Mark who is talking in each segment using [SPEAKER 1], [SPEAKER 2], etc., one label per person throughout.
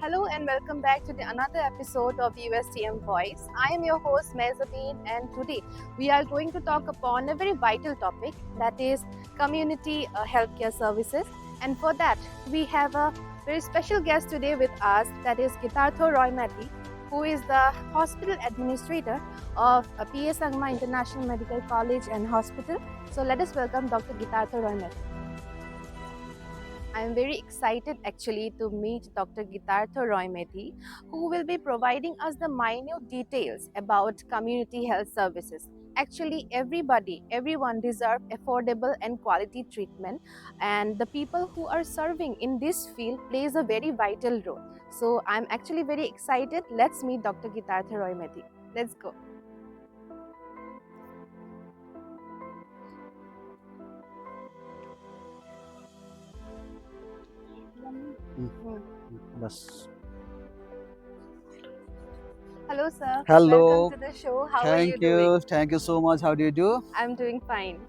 [SPEAKER 1] Hello and welcome back to another episode of USTM Voice. I am your host Mehzebin, and today we are going to talk upon a very vital topic, that is community healthcare services. And for that we have a very special guest today with us, that is Gitartha Roy Medhi, who is the hospital administrator of PA Sangma International Medical College and Hospital. So let us welcome Dr. Gitartha Roy Medhi. I am very excited actually to meet Dr. Gitartha Roy Medhi, who will be providing us the minute details about community health services. Actually, everyone deserves affordable and quality treatment, and the people who are serving in this field plays a very vital role. So I'm actually very excited. Let's meet Dr. Gitartha Roy Medhi. Let's go.
[SPEAKER 2] Bas.
[SPEAKER 1] Hello, sir.
[SPEAKER 2] Hello.
[SPEAKER 1] Welcome to the show. How are you
[SPEAKER 2] Thank
[SPEAKER 1] doing?
[SPEAKER 2] you. Thank you so much. How do you do?
[SPEAKER 1] I'm doing fine.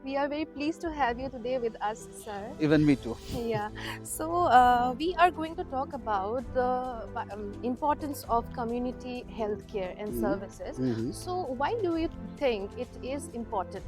[SPEAKER 1] We are very pleased to have you today with us, sir.
[SPEAKER 2] Even me too.
[SPEAKER 1] Yeah. So we are going to talk about the importance of community healthcare and services. So why do you think it is important?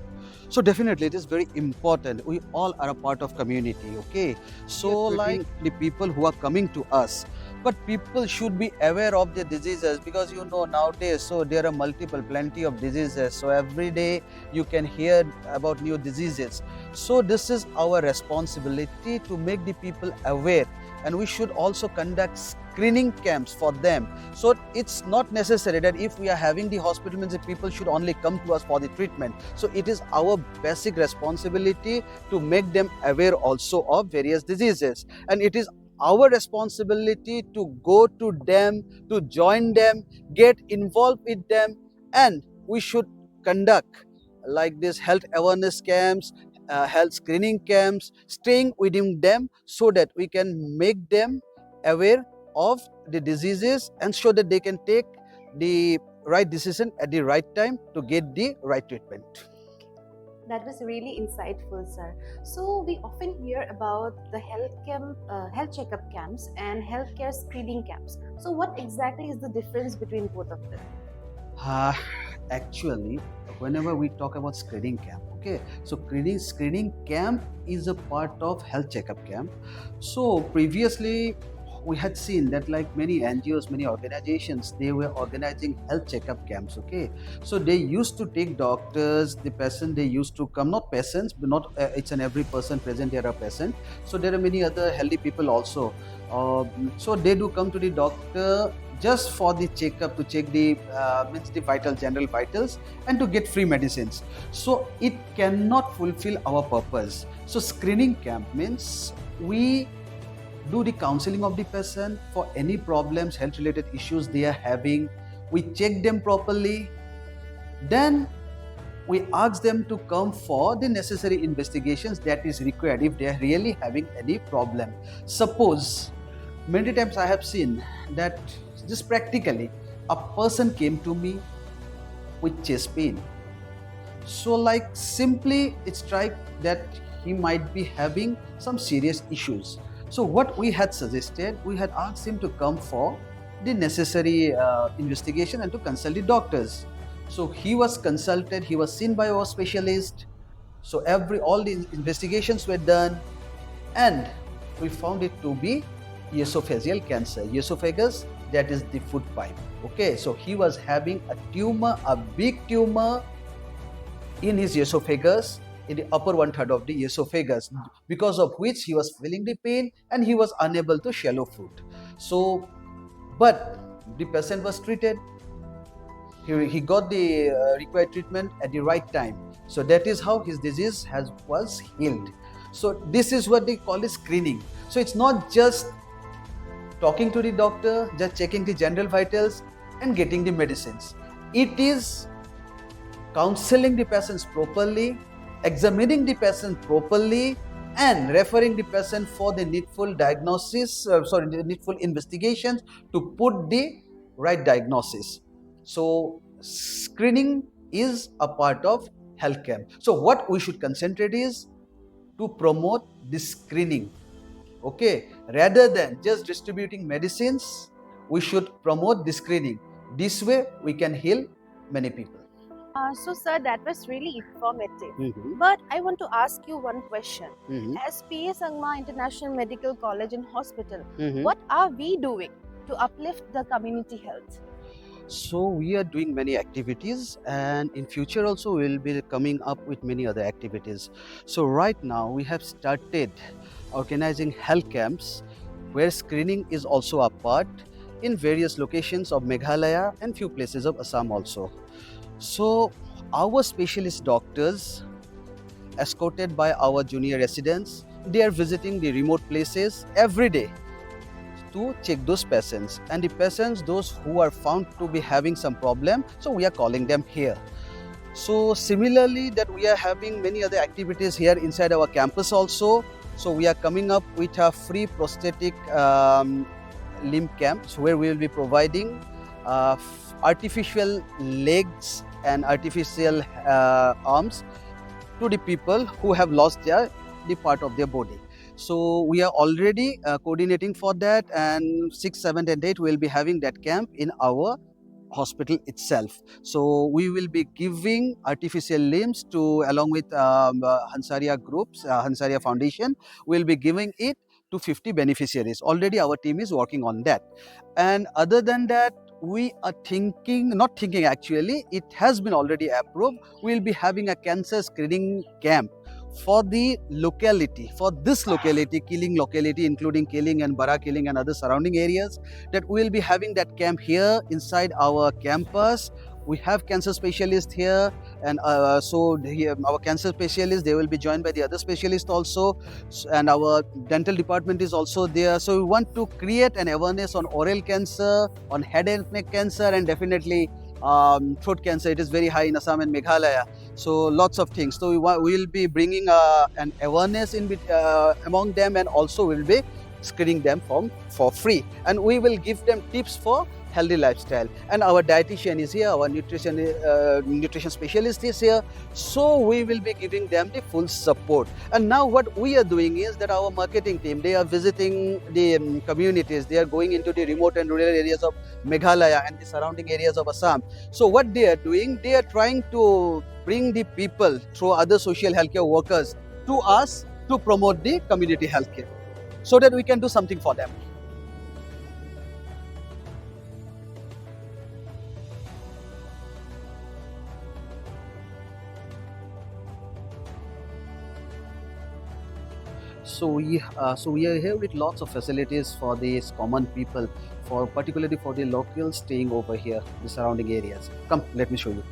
[SPEAKER 2] So definitely it is very important. We all are a part of community, okay? So like the people who are coming to us, but people should be aware of the diseases, because nowadays, so there are plenty of diseases. So every day you can hear about new diseases. So this is our responsibility to make the people aware, and we should also conduct screening camps for them. So it's not necessary that if we are having the hospital means the people should only come to us for the treatment. So it is our basic responsibility to make them aware also of various diseases, and it is our responsibility to go to them, to join them, get involved with them, and we should conduct like this health awareness camps, health screening camps, staying within them, so that we can make them aware of the diseases and so that they can take the right decision at the right time to get the right treatment.
[SPEAKER 1] That was really insightful, sir. So we often hear about the health checkup camps and healthcare screening camps. So what exactly is the difference between both of them?
[SPEAKER 2] Actually, whenever we talk about screening camp, okay, so screening camp is a part of health checkup camp. So previously we had seen that like many NGOs, many organizations, they were organizing health checkup camps, okay. So they used to take doctors, the patient, they used to come, not patients, but not each and every person present there are patient. So there are many other healthy people also. So they do come to the doctor just for the checkup, to check the general vitals, and to get free medicines. So it cannot fulfill our purpose. So screening camp means we do the counseling of the patient for any problems, health related issues they are having. We check them properly, then we ask them to come for the necessary investigations that is required if they are really having any problem. Suppose many times I have seen that just practically a person came to me with chest pain. So like simply it strike that he might be having some serious issues. So what we had suggested, we had asked him to come for the necessary investigation and to consult the doctors. So he was consulted, he was seen by our specialist. So all the investigations were done, and we found it to be esophageal cancer. Esophagus, that is the food pipe. Okay, so he was having a tumor, a big tumor in his esophagus, in the upper 1/3 of the esophagus, because of which he was feeling the pain and he was unable to swallow food. So, but the patient was treated. He got the required treatment at the right time. So that is how his disease was healed. So this is what they call it screening. So it's not just talking to the doctor, just checking the general vitals and getting the medicines. It is counseling the patients properly, examining the patient properly, and referring the patient for the needful the needful investigations to put the right diagnosis. So screening is a part of healthcare. So what we should concentrate is to promote this screening. Okay, rather than just distributing medicines, we should promote the screening. This way, we can heal many people.
[SPEAKER 1] So, sir, that was really informative.
[SPEAKER 2] Mhm.
[SPEAKER 1] But I want to ask you one question.
[SPEAKER 2] Mhm.
[SPEAKER 1] As PA Sangma International Medical College and Hospital,
[SPEAKER 2] Mhm.
[SPEAKER 1] what are we doing to uplift the community health?
[SPEAKER 2] So we are doing many activities, and in future also we will be coming up with many other activities. So right now we have started organizing health camps where screening is also a part in various locations of Meghalaya and few places of Assam also. So our specialist doctors, escorted by our junior residents, they are visiting the remote places every day to check those patients, and the patients those who are found to be having some problem, so we are calling them here. So similarly that we are having many other activities here inside our campus also. So we are coming up with a free prosthetic limb camps where we will be providing artificial legs and artificial arms to the people who have lost the part of their body. So we are already coordinating for that, and 6, 7 and 8 we will be having that camp in our hospital itself. So we will be giving artificial limbs to, along with Hansaria groups, Hansaria Foundation, we will be giving it to 50 beneficiaries. Already our team is working on that. And other than that, we are thinking, not thinking actually, it has been already approved. We will be having a cancer screening camp for the locality, for this locality, Killing locality, including Killing and Bara Killing and other surrounding areas, that we will be having that camp here inside our campus. We have cancer specialists here, and our cancer specialists, they will be joined by the other specialists also, and our dental department is also there. So we want to create an awareness on oral cancer, on head and neck cancer, and definitely throat cancer. It is very high in Assam and Meghalaya. So lots of things. So we will be bringing an awareness among them, and also we will be screening them for free, and we will give them tips for healthy lifestyle. And our dietitian is here, our nutrition specialist is here, so we will be giving them the full support. And now what we are doing is that our marketing team, they are visiting the communities, they are going into the remote and rural areas of Meghalaya and the surrounding areas of Assam. So what they are doing, they are trying to bring the people through other social healthcare workers to us to promote the community healthcare, so that we can do something for them. So we are here with lots of facilities for these common people, for particularly for the locals staying over here, the surrounding areas. Come, let me show you.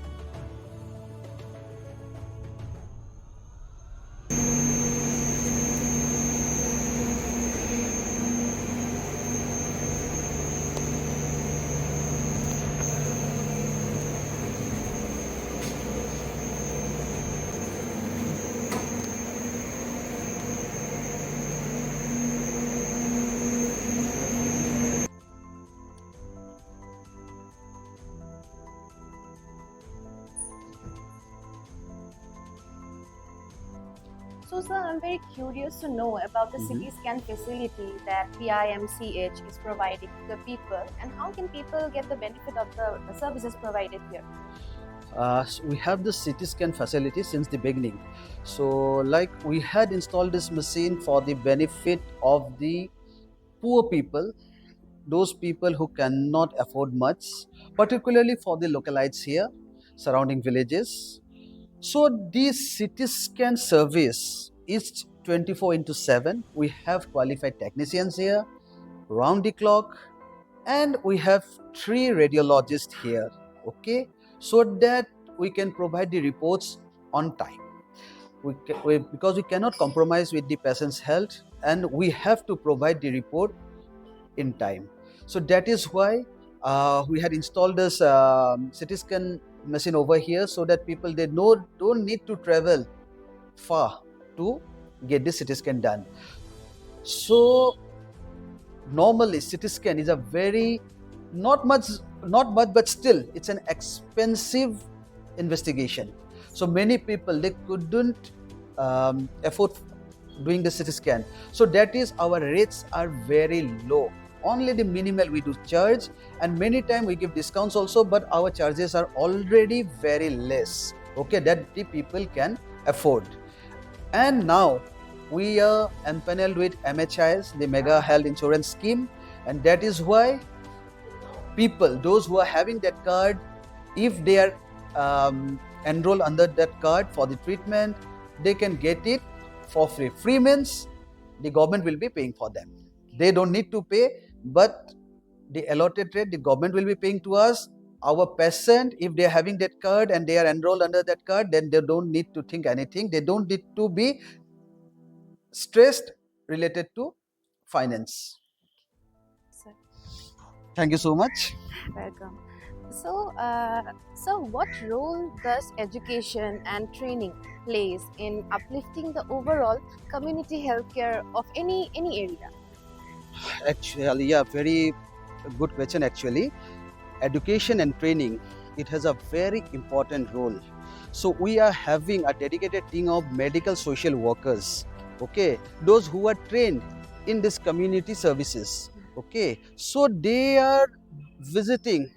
[SPEAKER 1] So, sir, I'm very curious to know about the CT scan facility that PIMCH is providing to the people, and how can people get the benefit of the services provided here?
[SPEAKER 2] So we have the CT scan facility since the beginning. So like we had installed this machine for the benefit of the poor people, those people who cannot afford much, particularly for the localites here, surrounding villages. So this CT scan service is 24/7. We have qualified technicians here, round the clock, and we have 3 radiologists here, okay, so that we can provide the reports on time. Because we cannot compromise with the patient's health, and we have to provide the report in time. So that is why we had installed this CT scan machine over here, so that people, they don't need to travel far to get the CT scan done. So normally CT scan is a very not much, but still it's an expensive investigation. So many people, they couldn't afford doing the CT scan. So that is our rates are very low. Only the minimal we do charge, and many times we give discounts also, but our charges are already very less, okay, that the people can afford. And now we are empaneled with MHIS, the Mega Health Insurance Scheme, and that is why people, those who are having that card, if they are enrolled under that card for the treatment, they can get it for free. Free means the government will be paying for them. They don't need to pay, but the allotted rate the government will be paying to us. Our patient, if they are having that card and they are enrolled under that card, then they don't need to think anything. They don't need to be stressed related to finance.
[SPEAKER 1] Sir,
[SPEAKER 2] Thank you so much.
[SPEAKER 1] welcome. So, what role does education and training plays in uplifting the overall community healthcare of any area?
[SPEAKER 2] Actually, yeah, very good question. Actually, education and training, it has a very important role. So we are having a dedicated team of medical social workers, okay, those who are trained in this community services, okay. So they are visiting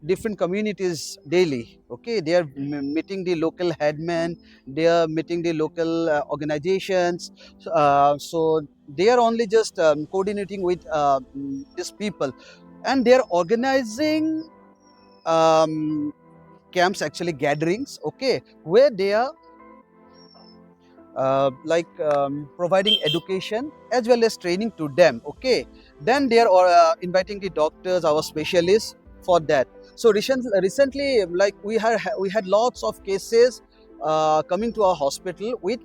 [SPEAKER 2] different communities daily, okay. They are meeting the local headmen, they are meeting the local organizations. So they are only just coordinating with these people, and they are organizing camps, actually gatherings, okay, where they are providing education as well as training to them, okay. Then they are inviting the doctors, our specialists for that. So recently, like we had lots of cases coming to our hospital with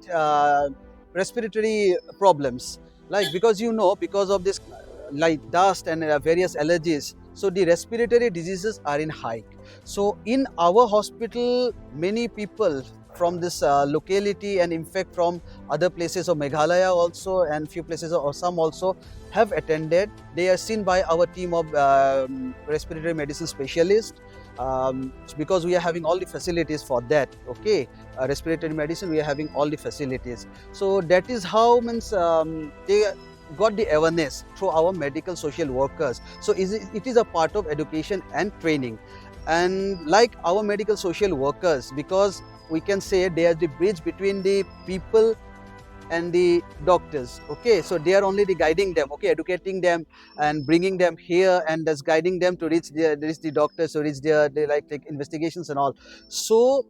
[SPEAKER 2] respiratory problems, like, because because of this like dust and various allergies, so the respiratory diseases are in high. So in our hospital, many people from this locality, and in fact from other places of Meghalaya also, and few places of Assam also have attended. They are seen by our team of respiratory medicine specialists, because we are having all the facilities for that, okay. Respiratory medicine, we are having all the facilities. So that is how they got the awareness through our medical social workers. So it is a part of education and training. And like our medical social workers, because we can say they are the bridge between the people and the doctors, okay. So they are only the guiding them, okay, educating them and bringing them here, and thus guiding them to reach the doctors, to reach their like investigations and all. So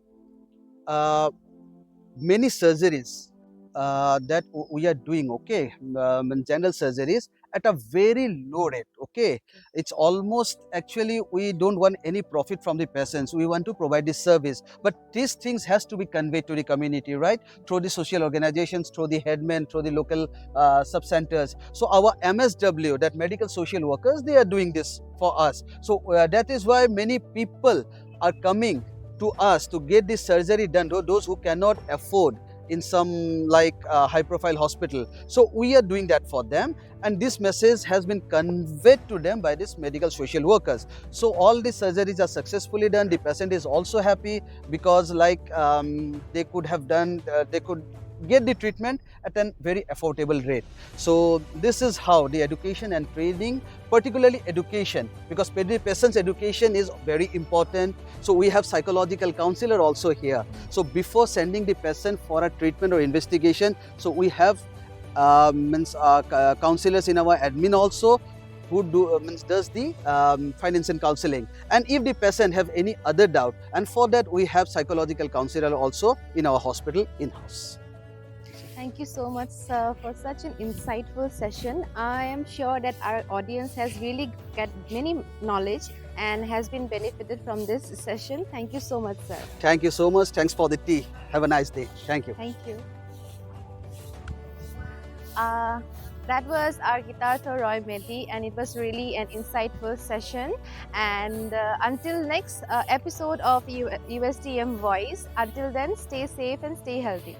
[SPEAKER 2] many surgeries that we are doing, okay, general surgeries at a very low rate, okay. It's almost, actually we don't want any profit from the patients, we want to provide this service, but these things has to be conveyed to the community, right, through the social organizations, through the headmen, through the local sub centers. So our MSW, that medical social workers, they are doing this for us. So that is why many people are coming to us to get this surgery done, those who cannot afford in some like high profile hospital. So we are doing that for them, and this message has been conveyed to them by these medical social workers. So all these surgeries are successfully done. The patient is also happy, because like they could have done, they could get the treatment at a very affordable rate. So this is how the education and training, particularly education, because patient's education is very important. So we have psychological counselor also here. So before sending the patient for a treatment or investigation, so we have counselors in our admin also, who does the finance and counseling. And if the patient have any other doubt, and for that we have psychological counselor also in our hospital in-house.
[SPEAKER 1] Thank you so much, sir, for such an insightful session. I am sure that our audience has really got many knowledge and has been benefited from this session. Thank you so much, sir.
[SPEAKER 2] Thank you so much. Thanks for the tea. Have a nice day. Thank you.
[SPEAKER 1] Thank you. That was our Gitartha Roy Medhi, and it was really an insightful session. And until next episode of USTM Voice, until then, stay safe and stay healthy.